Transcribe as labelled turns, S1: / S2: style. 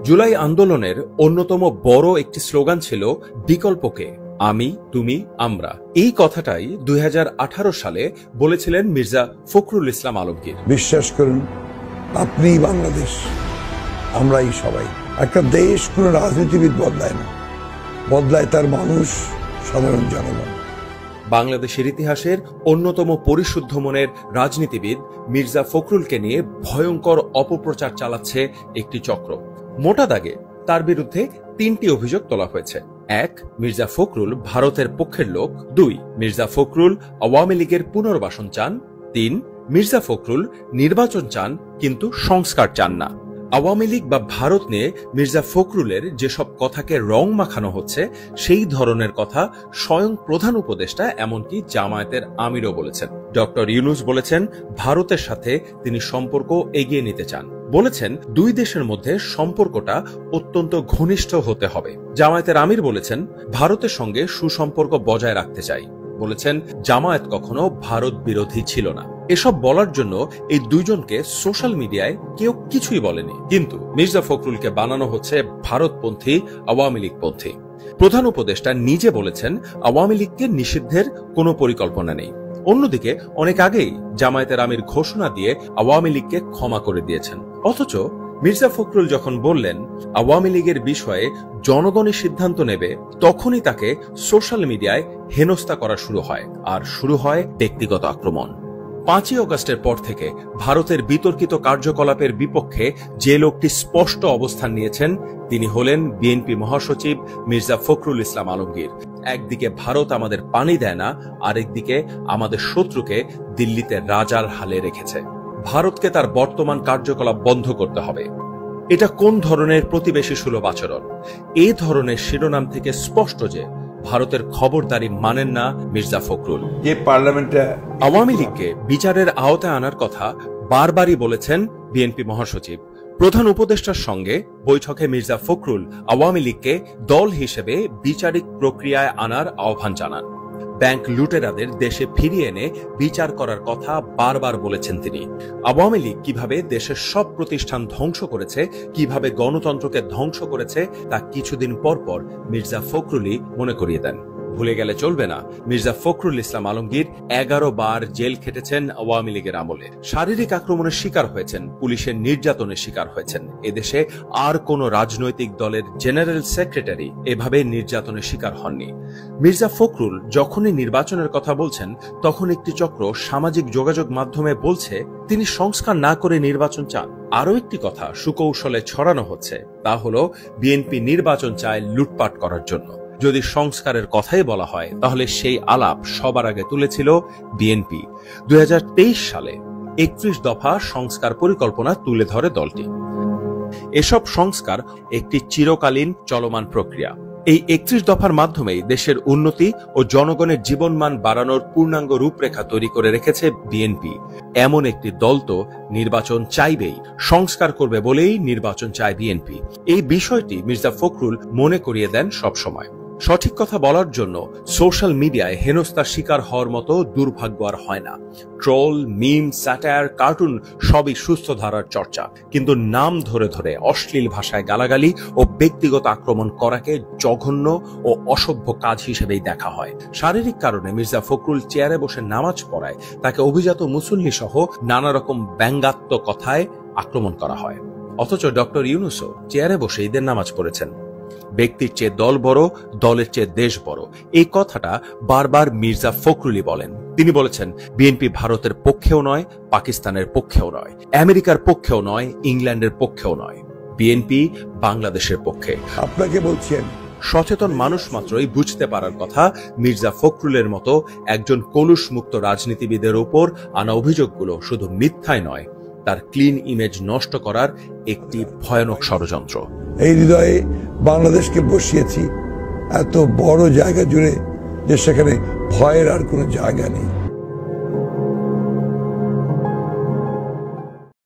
S1: জুলাই আন্দোলনের অন্যতম বড় একটি স্লোগান ছিল বিকল্পকে, আমি, তুমি, আমরা। এই কথাটাই 2018 সালে বলেছিলেন মির্জা ফখরুল ইসলাম আলমগীর।
S2: বিশ্বাস করুন, আপনিই বাংলাদেশ, আমরাই সবাই। একটা দেশ কোনো রাজনীতিবিদ বদলায় না, বদলায় তার মানুষ, সাধারণ জনগণ।
S1: বাংলাদেশের ইতিহাসের অন্যতম পরিশুদ্ধ মনের রাজনীতিবিদ মির্জা ফখরুলকে নিয়ে ভয়ঙ্কর অপপ্রচার চালাচ্ছে একটি চক্র। মোটা দাগে তার বিরুদ্ধে 3টি অভিযোগ তোলা হয়েছে। 1, মির্জা ফখরুল ভারতের পক্ষের লোক। 2, মির্জা ফখরুল আওয়ামী লীগের পুনর্বাসন চান। 3, মির্জা ফখরুল নির্বাচন চান কিন্তু সংস্কার চান না। আওয়ামী লীগ বা ভারত নিয়ে মির্জা ফখরুলের যেসব কথাকে রং মাখানো হচ্ছে, সেই ধরনের কথা স্বয়ং প্রধান উপদেষ্টা এমনকি জামায়াতের আমিরও বলেছেন। ডক্টর ইউনূস বলেছেন ভারতের সাথে তিনি সম্পর্ক এগিয়ে নিতে চান। বলেছেন 2 দেশের মধ্যে সম্পর্কটা অত্যন্ত ঘনিষ্ঠ হতে হবে। জামায়াতের আমির বলেছেন ভারতের সঙ্গে সুসম্পর্ক বজায় রাখতে চাই। বলেছেন জামায়াত কখনো ভারত বিরোধী ছিল না। এসব বলার জন্য এই দুইজনকে সোশ্যাল মিডিয়ায় কেউ কিছুই বলেনি, কিন্তু মির্জা ফখরুলকে বানানো হচ্ছে ভারতপন্থী, আওয়ামী লীগপন্থী। প্রধান উপদেষ্টা নিজে বলেছেন আওয়ামী লীগকে নিষিদ্ধের কোনো পরিকল্পনা নেই। অন্যদিকে অনেক আগেই জামায়াতের আমির ঘোষণা দিয়ে আওয়ামী লীগকে ক্ষমা করে দিয়েছেন। অথচ মির্জা ফখরুল যখন বললেন আওয়ামী লীগের বিষয়ে জনগণই সিদ্ধান্ত নেবে, তখনই তাকে সোশ্যাল মিডিয়ায় হেনস্থা করা শুরু হয়, আর শুরু হয় ব্যক্তিগত আক্রমণ। 5ই আগস্টের পর থেকে ভারতের বিতর্কিত কার্যকলাপের বিপক্ষে যে লোকটি স্পষ্ট অবস্থান নিয়েছেন তিনি হলেন বিএনপি মহাসচিব মির্জা ফখরুল ইসলাম আলমগীর। একদিকে ভারত আমাদের পানি দেয় না, আরেকদিকে আমাদের শত্রুকে দিল্লিতে রাজার হালে রেখেছে। ভারতকে তার বর্তমান কার্যকলাপ বন্ধ করতে হবে। এটা কোন ধরনের প্রতিবেশী সুলভ আচরণ? এই ধরনের শিরোনাম থেকে স্পষ্ট যে ভারতের খবরদারি মানেন না মির্জা ফখরুল।
S3: যে পার্লামেন্টে
S1: আওয়ামী লীগকে বিচারের আওতায় আনার কথা বারবারই বলেছেন বিএনপি মহাসচিব। প্রধান উপদেষ্টার সঙ্গে বৈঠকে মির্জা ফখরুল আওয়ামী লীগকে দল হিসেবে বিচারিক প্রক্রিয়ায় আনার আহ্বান জানান। ব্যাংক লুটেরাদের দেশে ফিরিয়ে এনে বিচার করার কথা বারবার বলেছেন তিনি। আওয়ামী লীগ কিভাবে দেশের সব প্রতিষ্ঠান ধ্বংস করেছে, কিভাবে গণতন্ত্রকে ধ্বংস করেছে, তা কিছুদিন পর পর মির্জা ফখরুলই মনে করিয়ে দেন। ভুলে গেলে চলবে না, মির্জা ফখরুল ইসলাম আলমগীর 11 বার জেল খেটেছেন আওয়ামী লীগের আমলে। শারীরিক আক্রমণের শিকার হয়েছেন, পুলিশের নির্যাতনের শিকার হয়েছেন। এদেশে আর কোন রাজনৈতিক দলের জেনারেল সেক্রেটারি এভাবে নির্যাতনের শিকার হননি। মির্জা ফখরুল যখনই নির্বাচনের কথা বলছেন, তখন একটি চক্র সামাজিক যোগাযোগ মাধ্যমে বলছে তিনি সংস্কার না করে নির্বাচন চান। আরও একটি কথা সুকৌশলে ছড়ানো হচ্ছে, তা হলো বিএনপি নির্বাচন চায় লুটপাট করার জন্য। যদি সংস্কারের কথাই বলা হয়, তাহলে সেই আলাপ সবার আগে তুলেছিল বিএনপি। 2023 সালে 31 দফা সংস্কার পরিকল্পনা তুলে ধরে দলটি। এসব সংস্কার একটি চিরকালীন চলমান প্রক্রিয়া। এই 31 দফার মাধ্যমেই দেশের উন্নতি ও জনগণের জীবনমান বাড়ানোর পূর্ণাঙ্গ রূপরেখা তৈরি করে রেখেছে বিএনপি। এমন একটি দল তো নির্বাচন চাইবেই, সংস্কার করবে বলেই নির্বাচন চায় বিএনপি। এই বিষয়টি মির্জা ফখরুল মনে করিয়ে দেন সবসময়। সঠিক কথা বলার জন্য সোশ্যাল মিডিয়ায় হেনস্থার শিকার হওয়ার মতো দুর্ভাগ্য আর হয় না। ট্রোল, মিম, স্যাটায়ার, কার্টুন সবই সুস্থ ধারার চর্চা, কিন্তু নাম ধরে ধরে অশ্লীল ভাষায় গালাগালি ও ব্যক্তিগত আক্রমণ করাকে জঘন্য ও অসভ্য কাজ হিসেবেই দেখা হয়। শারীরিক কারণে মির্জা ফখরুল চেয়ারে বসে নামাজ পড়ায় তাকে অভিজাত মুসল্লি সহ নানা রকম ব্যঙ্গাত্মক কথায় আক্রমণ করা হয়। অথচ ডক্টর ইউনূসও চেয়ারে বসে ঈদের নামাজ পড়েছেন। ব্যক্তির চেয়ে দল বড়, দলের চেয়ে দেশ বড়, এই কথাটা বারবার মির্জা ফখরুলই বলেন। তিনি বলেছেন বিএনপি ভারতের পক্ষেও নয়, পাকিস্তানের পক্ষেও নয়, আমেরিকার পক্ষেও নয়, ইংল্যান্ডের পক্ষেও নয়, বিএনপি বাংলাদেশের পক্ষে।
S2: আপনাকে বলছেন
S1: সচেতন মানুষ মাত্রই বুঝতে পারার কথা মির্জা ফখরুলের মতো একজন কলুষ মুক্ত রাজনীতিবিদের উপর আনা অভিযোগগুলো শুধু মিথ্যায় নয়, তার ক্লিন ইমেজ নষ্ট করার একটি ভয়ানক ষড়যন্ত্র।
S2: এই হৃদয়ে বাংলাদেশকে বসিয়েছি এত বড় জায়গা জুড়ে যে সেখানে ভয়ের আর কোনো জায়গা নেই।